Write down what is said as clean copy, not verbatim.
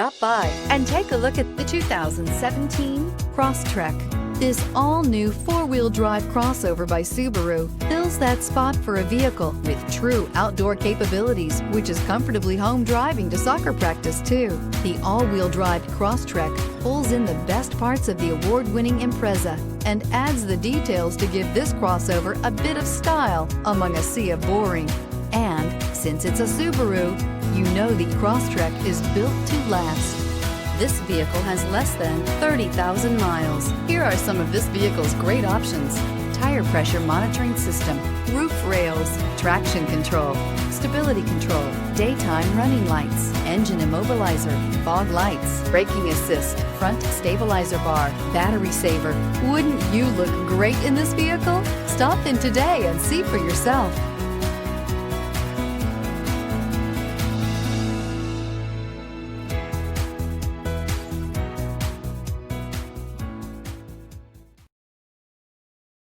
Stop by and take a look at the 2017 Crosstrek. This all-new four-wheel drive crossover by Subaru fills that spot for a vehicle with true outdoor capabilities, which is comfortably home driving to soccer practice too. The all-wheel drive Crosstrek pulls in the best parts of the award-winning Impreza and adds the details to give this crossover a bit of style among a sea of boring. And since it's a Subaru, you know the Crosstrek is built to last. This vehicle has less than 30,000 miles. Here are some of this vehicle's great options: tire pressure monitoring system, roof rails, traction control, stability control, daytime running lights, engine immobilizer, fog lights, braking assist, front stabilizer bar, battery saver. Wouldn't you look great in this vehicle? Stop in today and see for yourself.